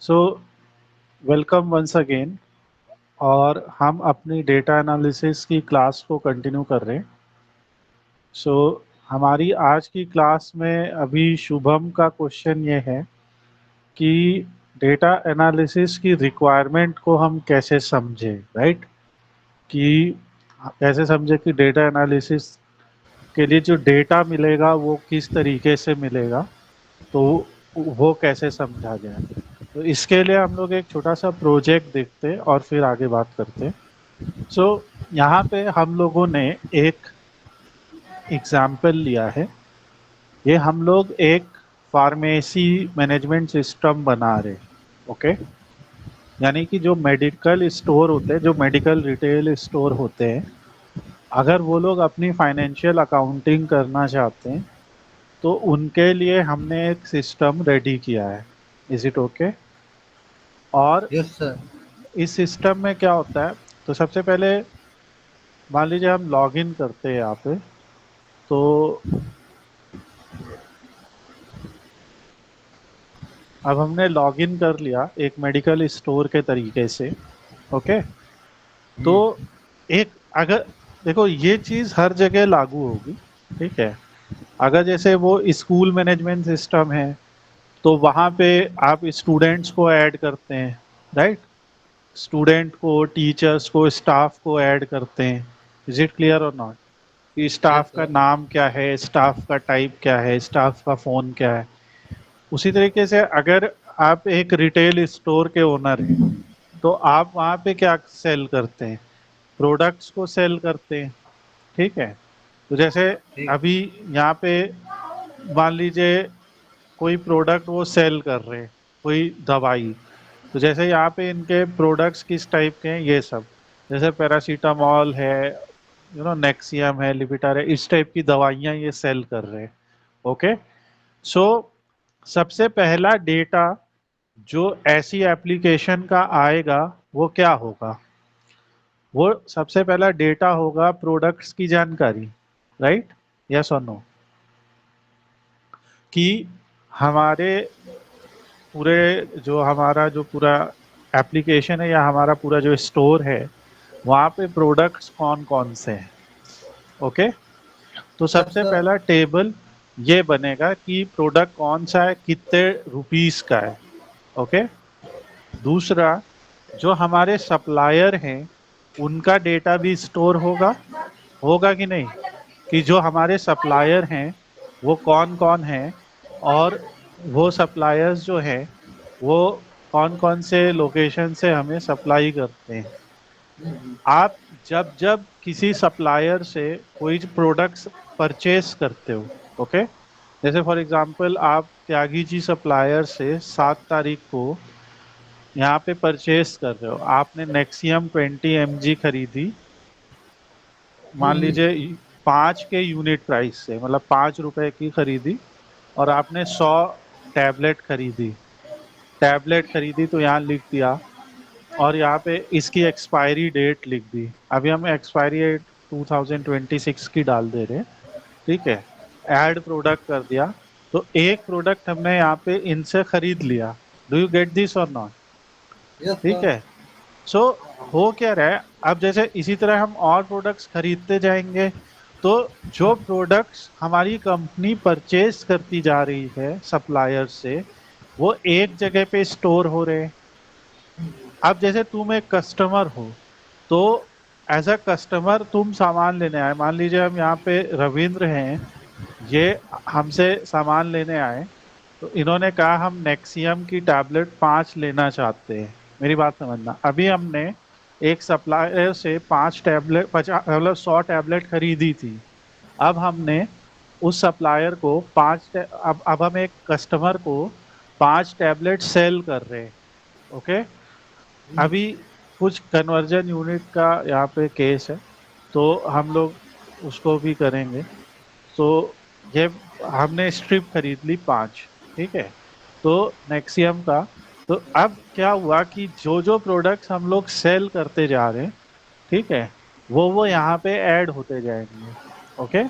So welcome once again. और हम अपनी डेटा एनालिसिस की क्लास को कंटिन्यू कर रहे हैं। सो हमारी आज की क्लास में अभी शुभम का क्वेश्चन ये है कि डेटा एनालिसिस की रिक्वायरमेंट को हम कैसे समझें, राइट? कि कैसे समझे कि डेटा एनालिसिस के लिए जो डेटा मिलेगा वो किस तरीके से मिलेगा, तो वो कैसे समझा जाए। तो इसके लिए हम लोग एक छोटा सा प्रोजेक्ट देखते हैं और फिर आगे बात करते हैं। सो यहाँ पे हम लोगों ने एक एग्जाम्पल लिया है। ये हम लोग एक फार्मेसी मैनेजमेंट सिस्टम बना रहे, ओके? यानी कि जो मेडिकल स्टोर होते हैं, जो मेडिकल रिटेल स्टोर होते हैं, अगर वो लोग अपनी फाइनेंशियल अकाउंटिंग करना चाहते हैं तो उनके लिए हमने एक सिस्टम रेडी किया है। Is it okay? और यस सर। इस सिस्टम में क्या होता है, तो सबसे पहले मान लीजिए हम लॉग इन करते हैं यहाँ पे। तो अब हमने लॉग इन कर लिया एक मेडिकल स्टोर के तरीके से, ओके? तो एक, अगर देखो ये चीज़ हर जगह लागू होगी, ठीक है? अगर जैसे वो स्कूल मैनेजमेंट सिस्टम है तो वहाँ पे आप स्टूडेंट्स को ऐड करते हैं, राइट? स्टूडेंट को, टीचर्स को, स्टाफ को ऐड करते हैं। इज इट क्लियर और नॉट? कि यस स्टाफ का सर। नाम क्या है, स्टाफ का टाइप क्या है, स्टाफ का फ़ोन क्या है। उसी तरीके से अगर आप एक रिटेल स्टोर के ओनर हैं तो आप वहाँ पे क्या सेल करते हैं? प्रोडक्ट्स को सेल करते हैं, ठीक है? तो जैसे ठीक। अभी यहाँ पे मान लीजिए कोई प्रोडक्ट वो सेल कर रहे हैं, कोई दवाई। तो जैसे यहाँ पे इनके प्रोडक्ट्स किस टाइप के हैं, ये सब जैसे पैरासीटामॉल है, नेक्सियम है, लिपिटर है, इस टाइप की दवाइयाँ ये सेल कर रहे हैं, ओके? सो सबसे पहला डेटा जो ऐसी एप्लीकेशन का आएगा वो क्या होगा? वो सबसे पहला डेटा होगा प्रोडक्ट्स की जानकारी, राइट? यस और नो? कि हमारे पूरे, जो हमारा जो पूरा एप्लीकेशन है या हमारा पूरा जो स्टोर है, वहाँ पे प्रोडक्ट्स कौन कौन से हैं, ओके? तो यस सबसे सर। पहला टेबल ये बनेगा कि प्रोडक्ट कौन सा है, कितने रुपीस का है, ओके? दूसरा, जो हमारे सप्लायर हैं उनका डेटा भी स्टोर होगा, होगा कि नहीं? कि जो हमारे सप्लायर हैं वो कौन कौन हैं, और वो सप्लायर्स जो हैं वो कौन कौन से लोकेशन से हमें सप्लाई करते हैं। आप जब जब किसी सप्लायर से कोई प्रोडक्ट्स परचेस करते हो, ओके? जैसे फॉर एग्जांपल आप त्यागी जी सप्लायर से 7 तारीख को यहाँ पे परचेस कर रहे हो, आपने नेक्सियम 20 mg खरीदी, मान लीजिए 5 के यूनिट प्राइस से, मतलब 5 रुपए की खरीदी, और आपने 100 टैबलेट खरीदी। टैबलेट खरीदी तो यहाँ लिख दिया, और यहाँ पे इसकी एक्सपायरी डेट लिख दी। अभी हम एक्सपायरी डेट 2026 की डाल दे रहे हैं, ठीक है? ऐड प्रोडक्ट कर दिया। तो एक प्रोडक्ट हमने यहाँ पे इनसे खरीद लिया। डू यू गेट दिस और नॉट? यस ठीक सर। है। सो हो क्या रहा है, अब जैसे इसी तरह हम और प्रोडक्ट्स खरीदते जाएंगे, तो जो प्रोडक्ट्स हमारी कंपनी परचेज करती जा रही है सप्लायर से, वो एक जगह पे स्टोर हो रहे हैं। अब जैसे तुम एक कस्टमर हो, तो एज अ कस्टमर तुम सामान लेने आए, मान लीजिए हम यहाँ पे रविंद्र हैं, ये हमसे सामान लेने आए। तो इन्होंने कहा हम नेक्सियम की टैबलेट 5 लेना चाहते हैं। मेरी बात समझना, अभी हमने एक सप्लायर से 5 टैबलेट, 50 मतलब 100 टैबलेट खरीदी थी। अब हमने उस सप्लायर को अब हम एक कस्टमर को 5 टैबलेट सेल कर रहे हैं, ओके? अभी कुछ कन्वर्जन यूनिट का यहाँ पे केस है, तो हम लोग उसको भी करेंगे। तो ये हमने स्ट्रिप खरीद ली 5, ठीक है? तो नेक्सियम का, तो अब क्या हुआ कि जो जो प्रोडक्ट्स हम लोग सेल करते जा रहे हैं, ठीक है, वो यहाँ पे ऐड होते जाएंगे, ओके?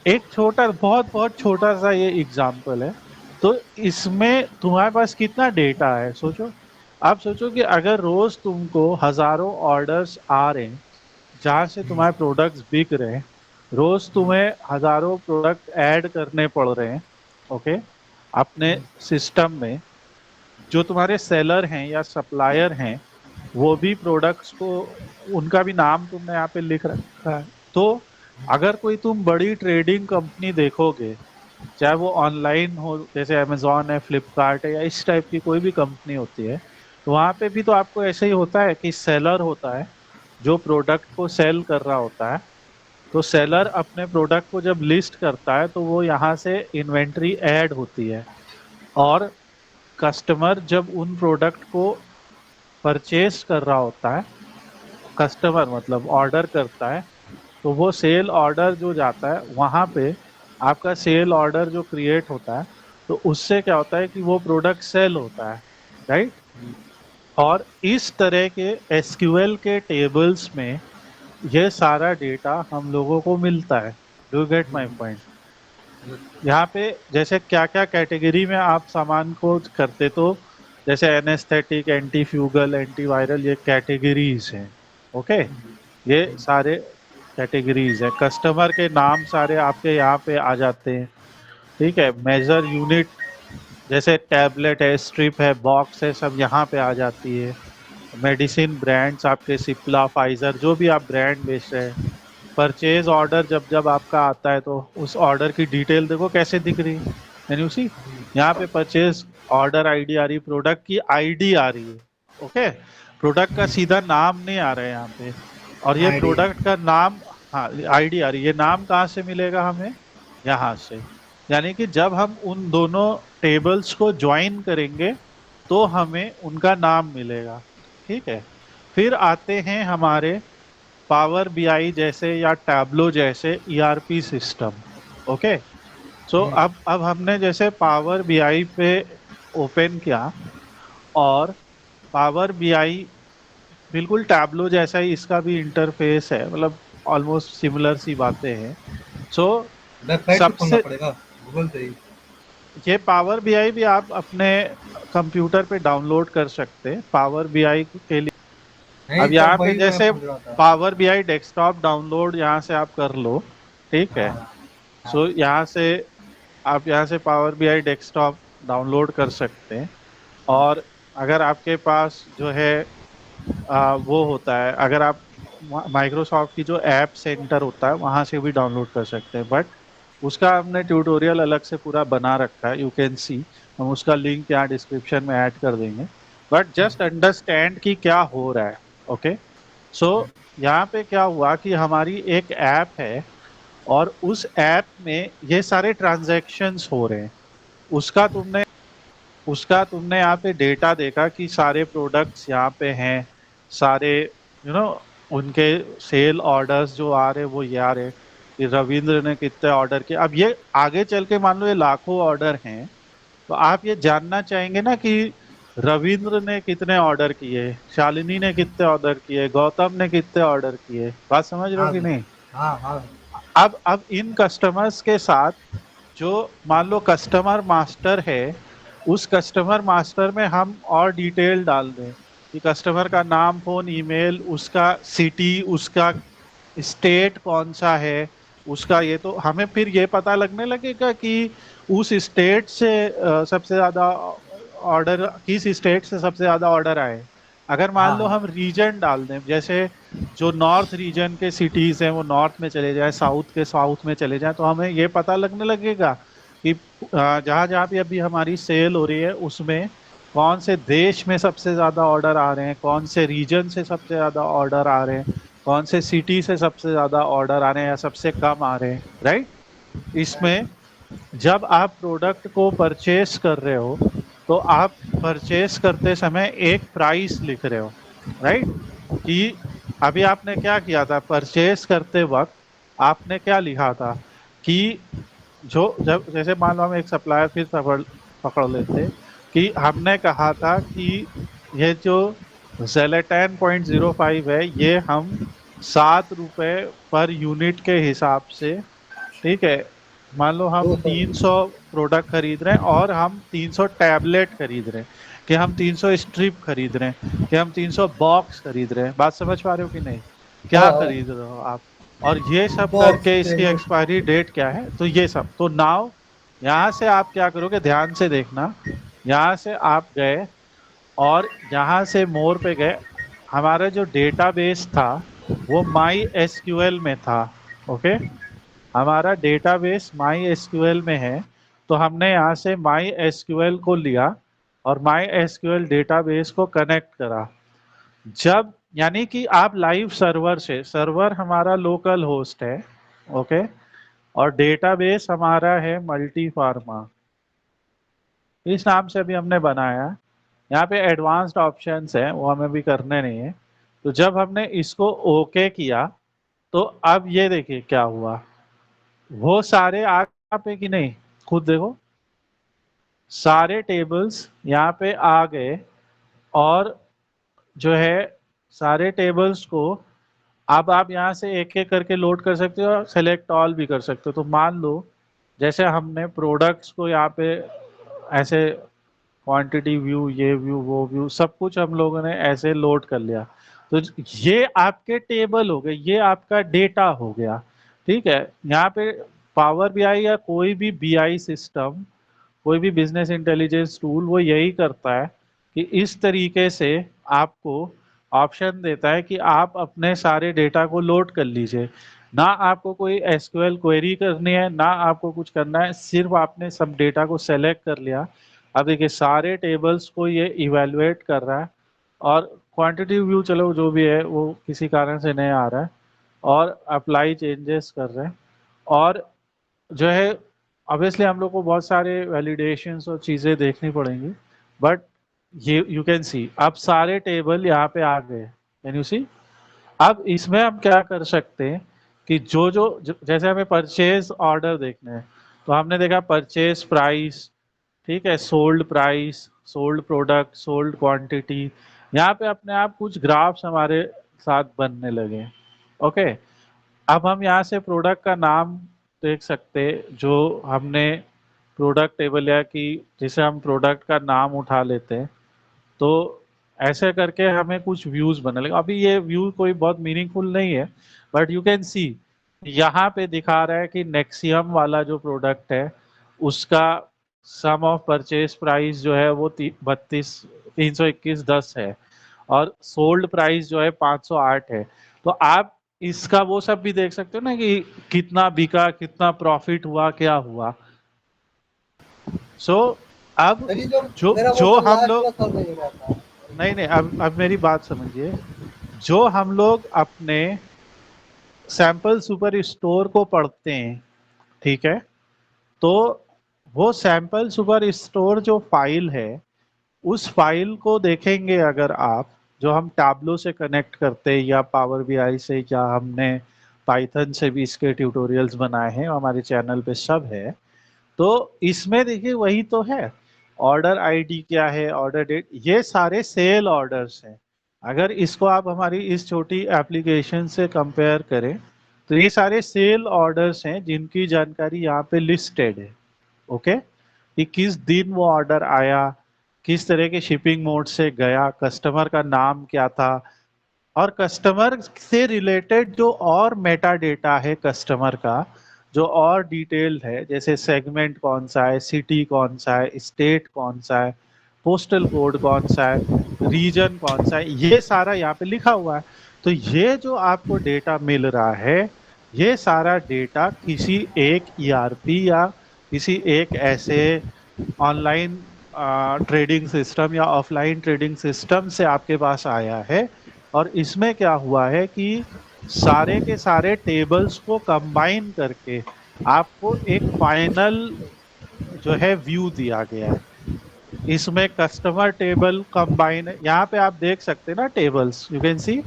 एक छोटा, बहुत बहुत छोटा सा ये एग्जाम्पल है। तो इसमें तुम्हारे पास कितना डेटा है सोचो। आप सोचो कि अगर रोज तुमको हजारों ऑर्डर्स आ रहे हैं जहाँ से तुम्हारे प्रोडक्ट्स बिक रहे हैं, रोज तुम्हें हजारों प्रोडक्ट ऐड करने पड़ रहे हैं, ओके, अपने सिस्टम में। जो तुम्हारे सेलर हैं या सप्लायर हैं वो भी प्रोडक्ट्स को, उनका भी नाम तुमने यहाँ पे लिख रखा है। तो अगर कोई तुम बड़ी ट्रेडिंग कंपनी देखोगे, चाहे वो ऑनलाइन हो जैसे अमेजोन है, फ्लिपकार्ट है, या इस टाइप की कोई भी कंपनी होती है, तो वहाँ पे भी तो आपको ऐसे ही होता है कि सेलर होता है जो प्रोडक्ट को सेल कर रहा होता है। तो सेलर अपने प्रोडक्ट को जब लिस्ट करता है तो वो यहाँ से इन्वेंट्री ऐड होती है, और कस्टमर जब उन प्रोडक्ट को परचेज कर रहा होता है, कस्टमर मतलब ऑर्डर करता है, तो वो सेल ऑर्डर जो जाता है वहाँ पे आपका सेल ऑर्डर जो क्रिएट होता है, तो उससे क्या होता है कि वो प्रोडक्ट सेल होता है, राइट। और इस तरह के एसक्यूएल के टेबल्स में ये सारा डेटा हम लोगों को मिलता है। Do get my point? यहाँ पे जैसे क्या क्या कैटेगरी में आप सामान को करते, तो जैसे एनेस्थेटिक, एंटीफ्यूगल, एंटीवायरल, ये कैटेगरीज हैं, ओके। ये सारे कैटेगरीज है। कस्टमर के नाम सारे आपके यहाँ पे आ जाते हैं, ठीक है। मेजर यूनिट जैसे टैबलेट है, स्ट्रिप है, बॉक्स है, सब यहाँ पे आ जाती है। मेडिसिन ब्रांड्स आपके सिप्ला, फाइजर, जो भी आप ब्रांड बेच रहे हैं। परचेज ऑर्डर जब जब आपका आता है तो उस ऑर्डर की डिटेल देखो कैसे दिख रही है, यानी उसी यहाँ पे परचेज ऑर्डर आईडी आ रही, प्रोडक्ट की आईडी आ रही है, ओके। प्रोडक्ट का सीधा नाम नहीं आ रहा है यहाँ पे, और ये आईडी प्रोडक्ट का नाम, हाँ आईडी आ रही है। ये नाम कहाँ से मिलेगा हमें? यहाँ से। यानी कि जब हम उन दोनों टेबल्स को ज्वाइन करेंगे तो हमें उनका नाम मिलेगा, ठीक है। फिर आते हैं हमारे पावर बीआई जैसे या टैब्लो जैसे ईआरपी सिस्टम, ओके। सो अब हमने जैसे पावर बीआई पे ओपन किया, और पावर बीआई बिल्कुल टैब्लो जैसा ही इसका भी इंटरफेस है, मतलब ऑलमोस्ट सिमिलर सी बातें हैं। सो वेबसाइट से खोलना सबसे, पड़ेगा गूगल से ही? ये पावर बीआई भी आप अपने कंप्यूटर पे डाउनलोड कर सकते हैं पावर बीआई के लिए। नहीं, अब तब यहाँ पे वही मैं जैसे पूछ रहा था। पावर बीआई डेस्कटॉप डाउनलोड यहाँ से आप कर लो, ठीक है। हाँ, हाँ। सो यहाँ से आप यहाँ से पावर बीआई डेस्कटॉप डाउनलोड कर सकते हैं। और अगर आपके पास जो है वो होता है, अगर आप माइक्रोसॉफ्ट की जो ऐप सेंटर होता है वहाँ से भी डाउनलोड कर सकते हैं, बट उसका हमने ट्यूटोरियल अलग से पूरा बना रखा है, यू कैन सी। हम उसका लिंक यहाँ डिस्क्रिप्शन में ऐड कर देंगे। बट जस्ट अंडरस्टैंड कि क्या हो रहा है, ओके। सो यहाँ पे क्या हुआ कि हमारी एक ऐप है, और उस ऐप में ये सारे ट्रांजैक्शंस हो रहे हैं। उसका तुमने उसका तुमने यहाँ पे डेटा देखा कि सारे प्रोडक्ट्स यहाँ पे हैं, सारे उनके सेल ऑर्डर्स जो आ रहे वो ये आ रहे कि रविंद्र ने कितने ऑर्डर किए। अब ये आगे चल के मान लो ये लाखों ऑर्डर हैं, तो आप ये जानना चाहेंगे ना कि रविंद्र ने कितने ऑर्डर किए, शालिनी ने कितने ऑर्डर किए, गौतम ने कितने ऑर्डर किए। बात समझ रहे हो हाँ, कि नहीं? हाँ, हाँ। अब इन कस्टमर्स के साथ जो मान लो कस्टमर मास्टर है, उस कस्टमर मास्टर में हम और डिटेल डाल दें कि कस्टमर का नाम, फोन, ईमेल, उसका सिटी, उसका स्टेट कौन सा है, उसका ये, तो हमें फिर ये पता लगने लगेगा कि उस स्टेट से सबसे ज्यादा ऑर्डर, किस स्टेट से सबसे ज्यादा ऑर्डर आए। अगर मान लो हाँ, हम रीजन डाल दें, जैसे जो नॉर्थ रीजन के सिटीज हैं वो नॉर्थ में चले जाए, साउथ के साउथ में चले जाए, तो हमें ये पता लगने लगेगा कि जहाँ जहाँ भी अभी हमारी सेल हो रही है उसमें कौन से देश में सबसे ज़्यादा ऑर्डर आ रहे हैं, कौन से रीजन से सबसे ज़्यादा ऑर्डर आ रहे हैं, कौन से सिटी से सबसे ज़्यादा ऑर्डर आ रहे हैं या सबसे कम आ रहे हैं, राइट। इसमें जब आप प्रोडक्ट को परचेस कर रहे हो तो आप परचेस करते समय एक प्राइस लिख रहे हो, राइट। कि अभी आपने क्या किया था परचेस करते वक्त, आपने क्या लिखा था कि जो जब जैसे मान लो हम एक सप्लायर फिर पकड़ पकड़ लेते कि हमने कहा था कि ये जो जेलेटाइन 0.05 है ये हम 7 रुपए पर यूनिट के हिसाब से, ठीक है, मान लो हम 200 300 प्रोडक्ट खरीद रहे हैं और हम 300 टैबलेट खरीद रहे हैं, कि हम 300 स्ट्रिप खरीद रहे हैं, कि हम 300 बॉक्स खरीद रहे हैं। बात समझ पा रहे हो कि नहीं? हाँ क्या हाँ खरीद रहे हो आप? और ये सब बॉक्स करके इसकी टेबल। एक्सपायरी डेट क्या है, तो ये सब। तो नाउ यहाँ से आप क्या करोगे, ध्यान से देखना। यहाँ से आप गए और यहाँ से मोर पे गए। हमारा जो डेटाबेस था वो माई एसक्यूएल में था। ओके, हमारा डेटाबेस माई एसक्यूएल में है। तो हमने यहाँ से माई एसक्यूएल को लिया और माई एसक्यूएल डेटाबेस को कनेक्ट करा। जब यानी कि आप लाइव सर्वर से, सर्वर हमारा लोकल होस्ट है, ओके, और डेटाबेस हमारा है मल्टी फार्मा, इस नाम से भी हमने बनाया है। यहाँ पे एडवांस्ड ऑप्शंस हैं, वो हमें भी करने नहीं है। तो जब हमने इसको ओके किया तो अब ये देखिए क्या हुआ। वो सारे आ पे कि नहीं, खुद देखो, सारे टेबल्स यहाँ पे आ गए। और जो है सारे टेबल्स को अब आप यहाँ से एक एक करके लोड कर सकते हो और सेलेक्ट ऑल भी कर सकते हो। तो मान लो जैसे हमने प्रोडक्ट्स को यहाँ पे ऐसे क्वांटिटी व्यू, ये व्यू, वो व्यू, सब कुछ हम लोगों ने ऐसे लोड कर लिया। तो ये आपके टेबल हो गए, ये आपका डेटा हो गया। ठीक है, यहाँ पे पावर बीआई या कोई भी बीआई सिस्टम, कोई भी बिजनेस इंटेलिजेंस टूल वो यही करता है कि इस तरीके से आपको ऑप्शन देता है कि आप अपने सारे डेटा को लोड कर लीजिए। ना आपको कोई एसक्यूएल क्वेरी करनी है, ना आपको कुछ करना है, सिर्फ आपने सब डेटा को सेलेक्ट कर लिया। अब देखिए सारे टेबल्स को ये इवेलुएट कर रहा है। और क्वांटिटी व्यू चलो जो भी है वो किसी कारण से नहीं आ रहा है, और अप्लाई चेंजेस कर रहे हैं। और जो है ऑब्वियसली हम लोग को बहुत सारे वैलिडेशंस और चीज़ें देखनी पड़ेंगी, बट ये यू कैन सी अब सारे टेबल यहाँ पे आ गए। कैन यू सी? अब इसमें हम क्या कर सकते हैं कि जैसे हमें परचेज ऑर्डर देखने हैं, तो हमने देखा परचेज प्राइस, ठीक है, sold price, sold product, sold quantity. यहाँ पे अपने आप कुछ ग्राफ्स हमारे साथ बनने लगे। ओके, अब हम यहाँ से प्रोडक्ट का नाम देख सकते हैं, जो हमने प्रोडक्ट टेबल या कि जिसे हम प्रोडक्ट का नाम उठा लेते हैं। तो ऐसे करके हमें कुछ व्यूज बनने लगे। अभी ये व्यू कोई बहुत मीनिंगफुल नहीं है, बट यू कैन सी यहाँ पे दिखा रहा है कि नेक्सियम वाला जो प्रोडक्ट है उसका सम ऑफ परचेज प्राइस जो है वो 321.10 है, और सोल्ड प्राइस जो है 508 है। तो आप इसका वो सब भी देख सकते हो ना कि कितना बिका, कितना प्रॉफिट हुआ, क्या हुआ। सो अब अरे जो जो मेरा वो जो तो हम लास्ट लोग, में कर देगा था। नहीं नहीं, अब मेरी बात समझिए। जो हम लोग अपने सैंपल सुपर स्टोर को पढ़ते हैं, ठीक है, तो वो सैंपल सुपर स्टोर जो फाइल है, उस फाइल को देखेंगे अगर आप, जो हम टैब्लो से कनेक्ट करते हैं या पावर बीआई से, या हमने पाइथन से भी इसके ट्यूटोरियल्स बनाए हैं, हमारे चैनल पे सब है। तो इसमें देखिए वही तो है। ऑर्डर आईडी क्या है, ऑर्डर डेट, ये सारे सेल ऑर्डर्स हैं। अगर इसको आप हमारी इस छोटी एप्लीकेशन से कंपेयर करें, तो ये सारे सेल ऑर्डर्स हैं जिनकी जानकारी यहाँ पे लिस्टेड है। ओके, कि किस दिन वो ऑर्डर आया, किस तरह के शिपिंग मोड से गया, कस्टमर का नाम क्या था, और कस्टमर से रिलेटेड जो और मेटा डेटा है कस्टमर का, जो और डिटेल्ड है, जैसे सेगमेंट कौन सा है, सिटी कौन सा है, स्टेट कौन सा है, पोस्टल कोड कौन सा है, रीजन कौन सा है, ये सारा यहाँ पे लिखा हुआ है। तो ये जो आपको डेटा मिल रहा है, ये सारा डेटा किसी एक ईआरपी या किसी एक ऐसे ऑनलाइन ट्रेडिंग सिस्टम या ऑफलाइन ट्रेडिंग सिस्टम से आपके पास आया है। और इसमें क्या हुआ है कि सारे के सारे टेबल्स को कंबाइन करके आपको एक फाइनल जो है व्यू दिया गया है। इसमें कस्टमर टेबल कंबाइन है, यहाँ पे आप देख सकते हैं ना टेबल्स, यू कैन सी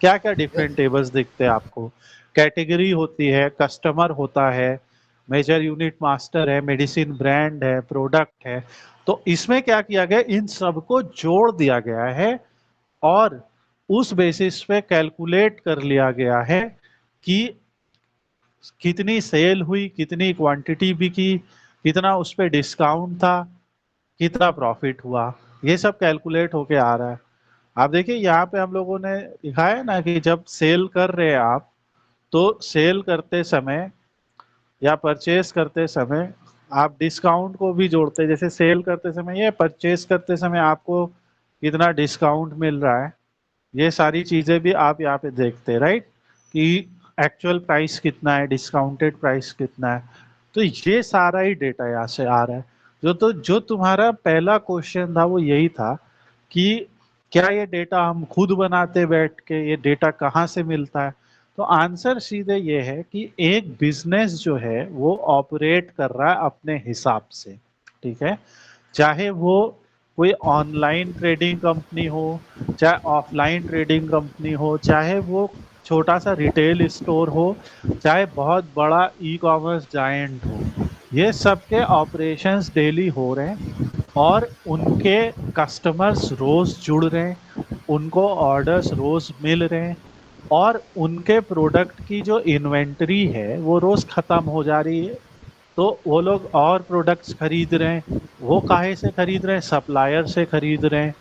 क्या क्या डिफरेंट टेबल्स दिखते हैं आपको। कैटेगरी होती है, कस्टमर होता है, मेजर यूनिट मास्टर है, मेडिसिन ब्रांड है, प्रोडक्ट है। तो इसमें क्या किया गया, इन सबको जोड़ दिया गया है, और उस बेसिस पे कैलकुलेट कर लिया गया है कि कितनी सेल हुई, कितनी क्वांटिटी बिकी, कितना उस पे डिस्काउंट था, कितना प्रॉफिट हुआ, ये सब कैलकुलेट होके आ रहा है। आप देखिए यहाँ पे हम लोगों ने दिखाया ना कि जब सेल कर रहे हैं आप, तो सेल करते समय या परचेज करते समय आप डिस्काउंट को भी जोड़ते हैं। जैसे सेल करते समय या परचेज करते समय आपको कितना डिस्काउंट मिल रहा है, ये सारी चीजें भी आप यहाँ पे देखते हैं, राइट, कि एक्चुअल प्राइस कितना है, डिस्काउंटेड प्राइस कितना है। तो ये सारा ही डेटा यहाँ से आ रहा है। जो तुम्हारा पहला क्वेश्चन था वो यही था कि क्या ये डेटा हम खुद बनाते बैठ के, ये डेटा कहाँ से मिलता है। तो आंसर सीधे ये है कि एक बिजनेस जो है वो ऑपरेट कर रहा है अपने हिसाब से, ठीक है। चाहे वो कोई ऑनलाइन ट्रेडिंग कंपनी हो, चाहे ऑफलाइन ट्रेडिंग कंपनी हो, चाहे वो छोटा सा रिटेल स्टोर हो, चाहे बहुत बड़ा ई कॉमर्स जायंट हो, ये सबके ऑपरेशंस डेली हो रहे हैं और उनके कस्टमर्स रोज जुड़ रहे हैं, उनको ऑर्डर्स रोज मिल रहे हैं और उनके प्रोडक्ट की जो इन्वेंटरी है वो रोज खत्म हो जा रही है। तो वो लोग और प्रोडक्ट्स खरीद रहे हैं, वो काहे से खरीद रहे हैं, सप्लायर से खरीद रहे हैं।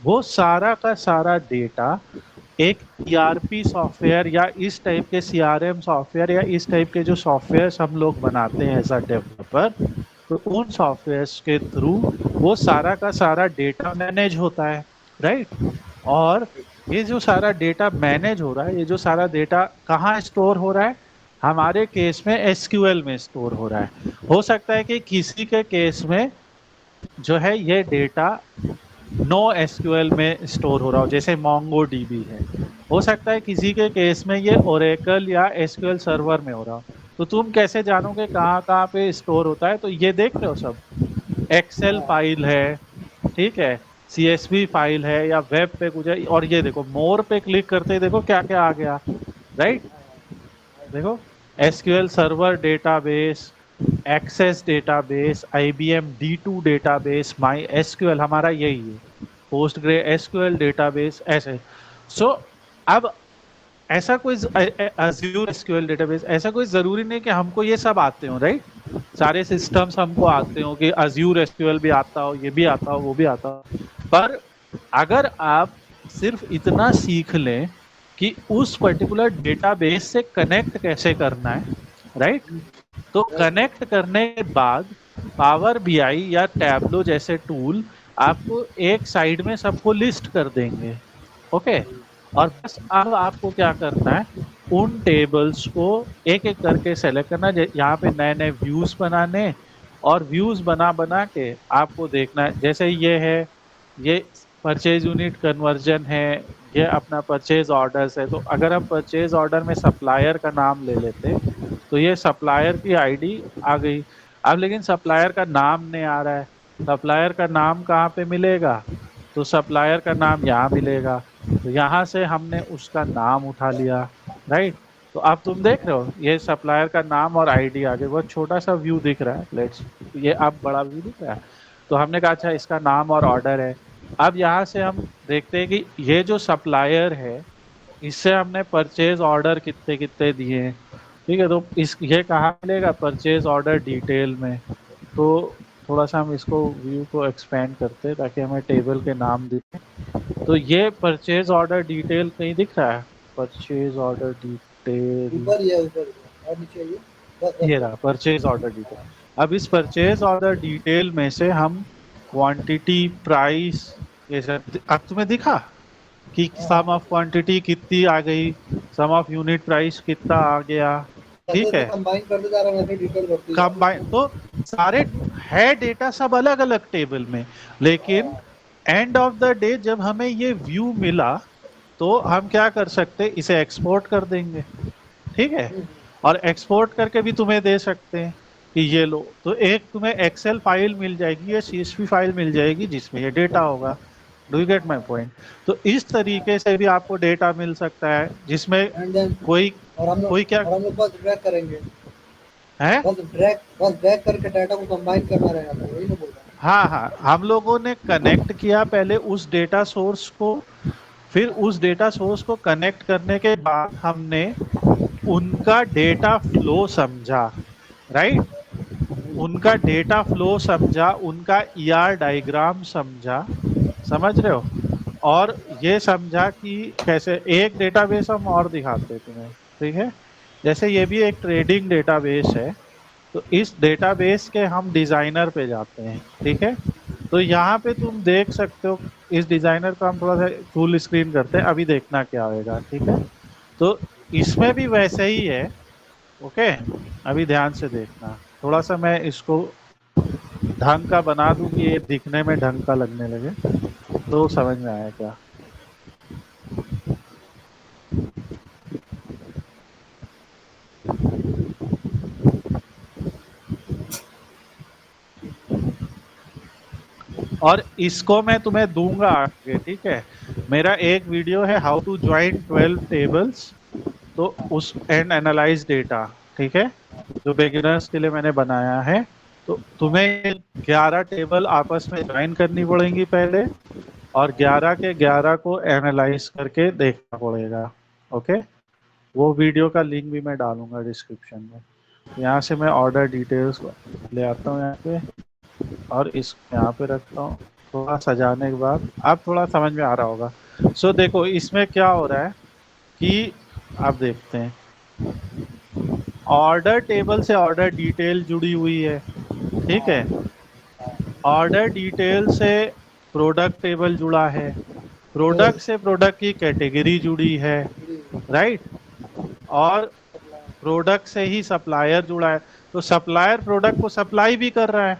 वो सारा का सारा डेटा एक ईआरपी सॉफ्टवेयर या इस टाइप के सीआरएम सॉफ्टवेयर या इस टाइप के जो सॉफ्टवेयर्स हम लोग बनाते हैं एज अ डेवलपर, तो उन सॉफ्टवेयर्स के थ्रू वो सारा का सारा डेटा मैनेज होता है, राइट। और ये जो सारा डेटा मैनेज हो रहा है, ये जो सारा डेटा कहाँ स्टोर हो रहा है, हमारे केस में एसक्यूएल में स्टोर हो रहा है। हो सकता है कि किसी के केस में जो है ये डेटा नो एसक्यूएल में स्टोर हो रहा हो, जैसे मोंगो डीबी है। हो सकता है किसी के केस में ये ओरेकल या एसक्यूएल सर्वर में हो रहा हो। तो तुम कैसे जानोगे कहाँ कहाँ पे स्टोर होता है? तो ये देख रहे हो सब, एक्सेल फाइल है, ठीक है, सीएसवी फाइल है या वेब पे कुछ है। और ये देखो मोर पे क्लिक करते ही देखो क्या क्या आ गया, राइट। देखो SQL server database, access database, IBM D2 database, MySQL हमारा यही है, पोस्टग्रे एसक्यूएल डेटाबेस, ऐसे। सो अब ऐसा कोई अज्यूर एसक्यूएल डेटाबेस, ऐसा कोई जरूरी नहीं कि हमको ये सब आते हो, राइट। सारे सिस्टम्स हमको आते हो कि अज्यूर एसक्यूएल भी आता हो, ये भी आता हो, वो भी आता हो। पर अगर आप सिर्फ इतना सीख लें कि उस पर्टिकुलर डेटाबेस से कनेक्ट कैसे करना है, राइट, तो कनेक्ट करने के बाद पावर बीआई या टैबलो जैसे टूल आपको एक साइड में सबको लिस्ट कर देंगे, ओके। और बस अब आपको क्या करना है, उन टेबल्स को एक एक करके सेलेक्ट करना। यहाँ पे नए नए व्यूज बनाने और व्यूज बना बना के आपको देखना है। जैसे ये है, ये परचेज यूनिट कन्वर्जन है, ये अपना परचेज ऑर्डर्स है। तो अगर हम परचेज ऑर्डर में सप्लायर का नाम ले लेते तो ये सप्लायर की आईडी आ गई। अब लेकिन सप्लायर का नाम नहीं आ रहा है, सप्लायर का नाम कहाँ पे मिलेगा? तो सप्लायर का नाम यहाँ मिलेगा, तो यहाँ से हमने उसका नाम उठा लिया, राइट। तो अब तुम देख रहे हो ये सप्लायर का नाम और आईडी आ गई। बहुत छोटा सा व्यू दिख रहा है, लेट्स, ये अब बड़ा व्यू दिख रहा है। तो हमने कहा अच्छा इसका नाम और ऑर्डर है। अब यहाँ से हम देखते हैं कि ये जो सप्लायर है इससे हमने परचेज ऑर्डर कितने कितने दिए हैं, ठीक है। तो इस ये कहाँ मिलेगा? परचेज ऑर्डर डिटेल में। तो थोड़ा सा हम इसको व्यू को एक्सपेंड करते हैं ताकि हमें टेबल के नाम दिखे। तो ये परचेज ऑर्डर डिटेल कहीं दिख रहा है? परचेज ऑर्डर डिटेल ऊपर ही है, ऊपर और नीचे ये बस ये रहा परचेज ऑर्डर डिटेल। अब इस परचेज ऑर्डर डिटेल में से हम क्वांटिटी, प्राइस, ये सब अब तुम्हें दिखा कि सम ऑफ क्वांटिटी कितनी आ गई, सम ऑफ यूनिट प्राइस कितना आ गया, ठीक है। कंबाइन करते जा रहा है, वैसे डिटेल बढ़ती जा रही कंबाइन तो सारे है डेटा सब अलग अलग टेबल में, लेकिन एंड ऑफ द डे जब हमें ये व्यू मिला तो हम क्या कर सकते, इसे एक्सपोर्ट कर देंगे, ठीक है। और एक्सपोर्ट करके भी तुम्हें दे सकते हैं कि ये लो। तो एक तुम्हें एक्सेल फाइल मिल जाएगी या CSV फाइल मिल जाएगी जिसमें ये डेटा होगा। Do you get my point? तो इस तरीके से भी आपको डेटा मिल सकता है जिसमें And then- कोई और हम कोई क्या और हम लोग बस ड्रैग करेंगे, है। बस ड्रैग करके डाटा को कंबाइन करना रहेगा, तो वही ना बोल रहा हाँ हाँ, हम लोगों ने कनेक्ट किया पहले उस डेटा सोर्स को, फिर उस डेटा सोर्स को कनेक्ट करने के बाद हमने उनका डेटा फ्लो समझा, राइट, उनका डेटा फ्लो समझा, उनका ईआर डायग्राम समझा, समझ रहे हो, और ये समझा कि कैसे एक डेटाबेस हम और दिखाते हैं तुम्हें, ठीक है। जैसे ये भी एक ट्रेडिंग डेटाबेस है, तो इस डेटाबेस के हम डिजाइनर पे जाते हैं, ठीक है। तो यहाँ पे तुम देख सकते हो, इस डिजाइनर को हम थोड़ा सा फुल स्क्रीन करते हैं, अभी देखना क्या होगा, ठीक है। तो इसमें भी वैसे ही है, ओके। अभी ध्यान से देखना, थोड़ा सा मैं इसको ढंग का बना दूं कि ये दिखने में ढंग का लगने लगे, तो समझ में आया क्या। और इसको मैं तुम्हें दूंगा आगे, ठीक है। मेरा एक वीडियो है हाउ टू ज्वाइन 12 टेबल्स, तो उस एंड एनालाइज डेटा, ठीक है, जो बिगिनर्स के लिए मैंने बनाया है। तो तुम्हें 11 टेबल आपस में ज्वाइन करनी पड़ेंगी पहले, और 11 के 11 को एनालाइज करके देखना पड़ेगा, ओके। वो वीडियो का लिंक भी मैं डालूंगा डिस्क्रिप्शन में। यहाँ से मैं ऑर्डर डिटेल्स ले आता हूँ यहाँ पे, और इस यहाँ पे रखता हूँ। थोड़ा सजाने के बाद अब थोड़ा समझ में आ रहा होगा। सो देखो इसमें क्या हो रहा है कि आप देखते हैं, ऑर्डर टेबल से ऑर्डर डिटेल जुड़ी हुई है, ठीक है। ऑर्डर डिटेल से प्रोडक्ट टेबल जुड़ा है, प्रोडक्ट से प्रोडक्ट की कैटेगरी जुड़ी है, राइट, और प्रोडक्ट से ही सप्लायर जुड़ा है, तो सप्लायर प्रोडक्ट को सप्लाई भी कर रहा है,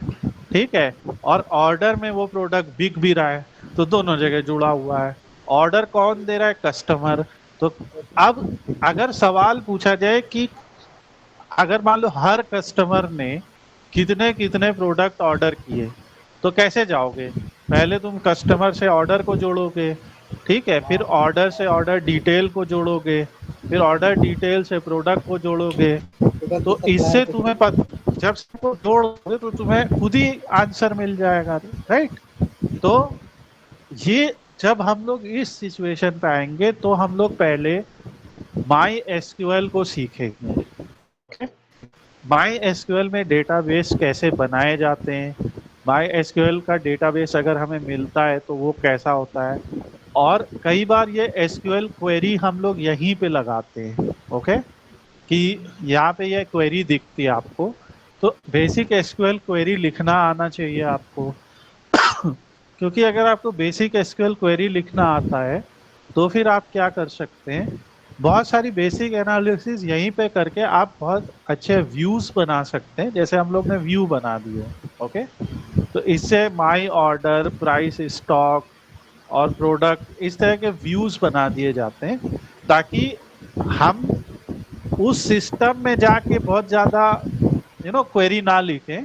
ठीक है, और ऑर्डर में वो प्रोडक्ट बिक भी रहा है, तो दोनों जगह जुड़ा हुआ है। ऑर्डर कौन दे रहा है? कस्टमर। तो अब अगर सवाल पूछा जाए कि अगर मान लो हर कस्टमर ने कितने कितने प्रोडक्ट ऑर्डर किए, तो कैसे जाओगे? पहले तुम कस्टमर से ऑर्डर को जोड़ोगे, ठीक है, फिर ऑर्डर से ऑर्डर डिटेल को जोड़ोगे, फिर ऑर्डर डिटेल से प्रोडक्ट को जोड़ोगे। तो इससे तुम्हें जब सबको जोड़ोगे तो तुम्हें खुद ही आंसर मिल जाएगा, राइट। तो ये जब हम लोग इस सिचुएशन पे आएंगे तो हम लोग पहले माई एसक्यूएल को सीखेंगे। माई एसक्यूएल में डेटाबेस कैसे बनाए जाते हैं, माई एसक्यूएल का डेटाबेस अगर हमें मिलता है तो वो कैसा होता है, और कई बार ये एसक्यूएल क्वेरी हम लोग यहीं पे लगाते हैं, ओके, कि यहाँ पे ये क्वेरी दिखती है आपको, तो बेसिक एसक्यूएल क्वेरी लिखना आना चाहिए आपको। क्योंकि अगर आपको बेसिक एसक्यूएल क्वेरी लिखना आता है तो फिर आप क्या कर सकते हैं, बहुत सारी बेसिक एनालिसिस यहीं पे करके आप बहुत अच्छे व्यूज बना सकते हैं, जैसे हम लोग ने व्यू बना दिए, ओके। तो इससे माई ऑर्डर, प्राइस, स्टॉक और प्रोडक्ट, इस तरह के व्यूज बना दिए जाते हैं, ताकि हम उस सिस्टम में जाके बहुत ज्यादा क्वेरी ना लिखें,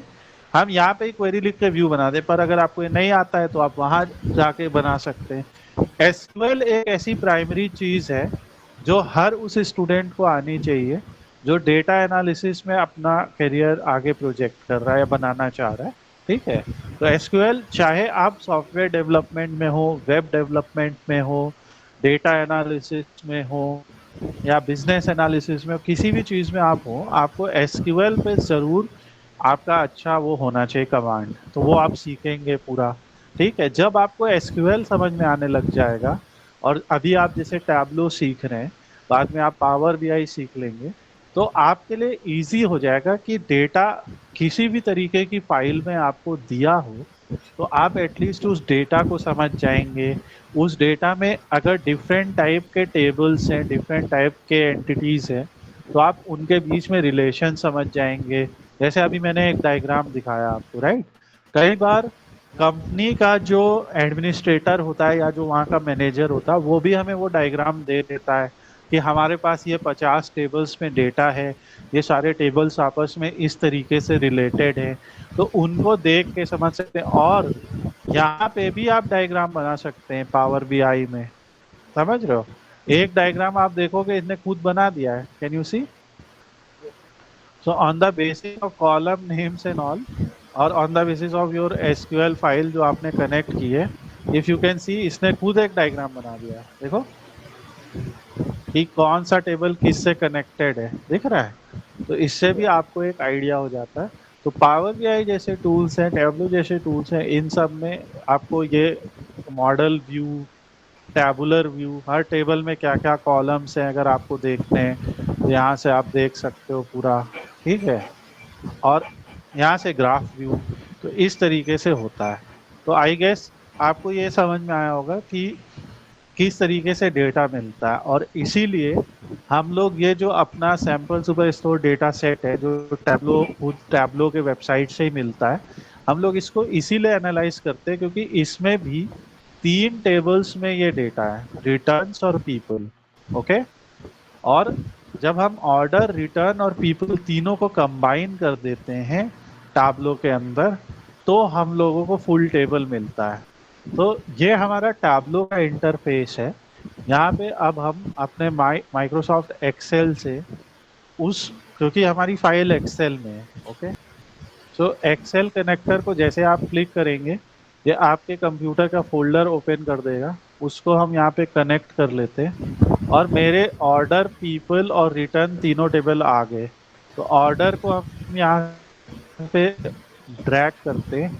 हम यहाँ पे ही क्वेरी लिख के व्यू बना दें। पर अगर आपको ये नहीं आता है तो आप वहां जाके बना सकते हैं। एसक्यूएल एक ऐसी प्राइमरी चीज है जो हर उस स्टूडेंट को आनी चाहिए जो डेटा एनालिसिस में अपना करियर आगे प्रोजेक्ट कर रहा है या बनाना चाह रहा है, ठीक है। तो एसक्यूएल चाहे आप सॉफ्टवेयर डेवलपमेंट में हो, वेब डेवलपमेंट में हो, डेटा एनालिसिस में हो, या बिजनेस एनालिसिस में, किसी भी चीज़ में आप हो, आपको एसक्यूएल पे ज़रूर आपका अच्छा वो होना चाहिए कमांड, तो वो आप सीखेंगे पूरा, ठीक है। जब आपको एसक्यूएल समझ में आने लग जाएगा, और अभी आप जैसे टैबलो सीख रहे हैं, बाद में आप पावर बीआई सीख लेंगे, तो आपके लिए इजी हो जाएगा कि डेटा किसी भी तरीके की फाइल में आपको दिया हो तो आप एटलीस्ट उस डेटा को समझ जाएंगे। उस डेटा में अगर डिफरेंट टाइप के टेबल्स हैं, डिफरेंट टाइप के एंटिटीज हैं, तो आप उनके बीच में रिलेशन समझ जाएंगे। जैसे अभी मैंने एक डायग्राम दिखाया आपको, राइट। कई बार कंपनी का जो एडमिनिस्ट्रेटर होता है या जो वहाँ का मैनेजर होता है वो भी हमें वो डायग्राम दे देता है कि हमारे पास ये 50 टेबल्स में डेटा है, ये सारे टेबल्स आपस में इस तरीके से रिलेटेड है, तो उनको देख के समझ सकते हैं। और यहाँ पे भी आप डायग्राम बना सकते हैं पावर बीआई में, समझ रहे हो। एक डायग्राम आप देखोगे इसने खुद बना दिया है, can you see. So on the basis of column names and all, और on the basis of your SQL file जो आपने कनेक्ट की है, इफ यू कैन सी, इसने खुद एक डायग्राम बना दिया है, देखो कि कौन सा टेबल किससे कनेक्टेड है, दिख रहा है। तो इससे भी आपको एक आइडिया हो जाता है। तो पावर बीआई जैसे टूल्स हैं, टैब्लो जैसे टूल्स हैं, इन सब में आपको ये मॉडल व्यू, टैबुलर व्यू, हर टेबल में क्या क्या कॉलम्स हैं अगर आपको देखने हैं तो यहाँ से आप देख सकते हो पूरा, ठीक है। और यहाँ से ग्राफ व्यू, तो इस तरीके से होता है। तो आई गेस आपको ये समझ में आया होगा कि किस तरीके से डेटा मिलता है। और इसीलिए हम लोग ये जो अपना sample super store data set है, जो टैब्लो, खुद टैब्लो के वेबसाइट से ही मिलता है, हम लोग इसको इसीलिए एनालाइज करते हैं क्योंकि इसमें भी 3 टेबल्स में ये डेटा है, रिटर्न्स और पीपल, ओके। और जब हम ऑर्डर, रिटर्न और पीपल तीनों को कंबाइन कर देते हैं टैब्लो के अंदर, तो हम लोगों को फुल टेबल मिलता है। तो ये हमारा टैब्लो का इंटरफेस है। यहाँ पे अब हम अपने माइक्रोसॉफ्ट एक्सेल से उस, क्योंकि हमारी फाइल एक्सेल में है, ओके। सो एक्सेल कनेक्टर को जैसे आप क्लिक करेंगे, ये आपके कंप्यूटर का फोल्डर ओपन कर देगा, उसको हम यहाँ पे कनेक्ट कर लेते हैं और मेरे ऑर्डर, पीपल और रिटर्न तीनों टेबल आ गए। तो ऑर्डर को हम यहाँ पे ड्रैग करते हैं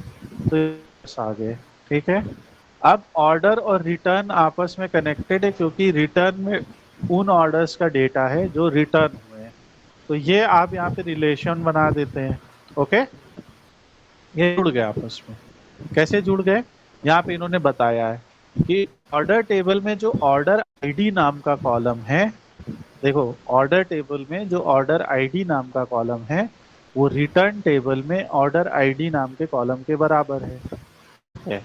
तो आ गए, ठीक है। अब ऑर्डर और रिटर्न आपस में कनेक्टेड है क्योंकि रिटर्न में उन ऑर्डर्स का डेटा है जो रिटर्न हुए हैं। तो ये आप यहाँ पे रिलेशन बना देते हैं, ओके। ये जुड़ गए आपस में। कैसे जुड़ गए, यहाँ पे इन्होंने बताया है कि ऑर्डर टेबल में जो ऑर्डर आईडी नाम का कॉलम है, देखो ऑर्डर टेबल में जो ऑर्डर आईडी नाम का कॉलम है वो रिटर्न टेबल में ऑर्डर आईडी नाम के कॉलम के बराबर है।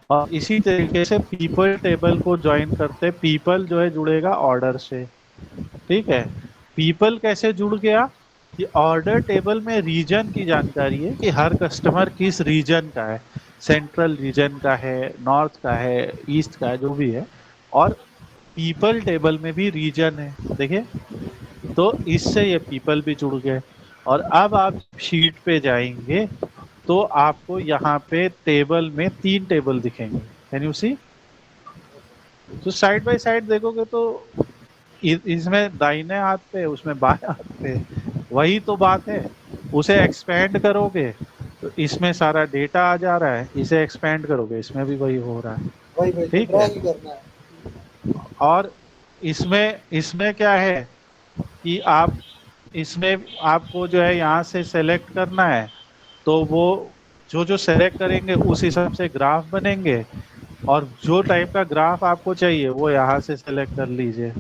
और इसी तरीके से पीपल टेबल को ज्वाइन करते, पीपल जो है जुड़ेगा ऑर्डर से, ठीक है। पीपल कैसे जुड़ गया कि ऑर्डर टेबल में रीजन की जानकारी है कि हर कस्टमर किस रीजन का है, सेंट्रल रीजन का है, नॉर्थ का है, ईस्ट का है, जो भी है। और पीपल टेबल में भी रीजन है, देखिए। तो इससे ये पीपल भी जुड़ गए। और अब आप शीट पे जाएंगे तो आपको यहाँ पे टेबल में 3 टेबल दिखेंगे, कैन यू सी। तो साइड बाय साइड देखोगे तो इसमें दाहिने हाथ पे, उसमें बाएं हाथ पे, वही तो बात है। उसे एक्सपेंड करोगे तो इसमें सारा डेटा आ जा रहा है, इसे एक्सपेंड करोगे इसमें भी वही हो रहा है, वही ठीक है। और इसमें इसमें क्या है कि आप इसमें आपको जो है यहाँ से सेलेक्ट करना है, तो वो जो जो सेलेक्ट करेंगे उस हिसाब से ग्राफ बनेंगे। और जो टाइप का ग्राफ आपको चाहिए वो यहाँ से सेलेक्ट कर लीजिए।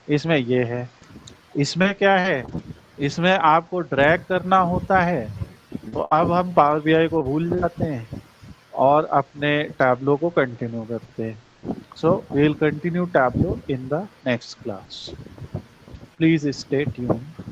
इसमें ये है। इसमें क्या है, इसमें आपको ड्रैग करना होता है। तो अब हम पावर बीआई को भूल जाते हैं और अपने टैब्लो को कंटिन्यू करते हैं। So we will continue Tableau in the next class. Please stay tuned.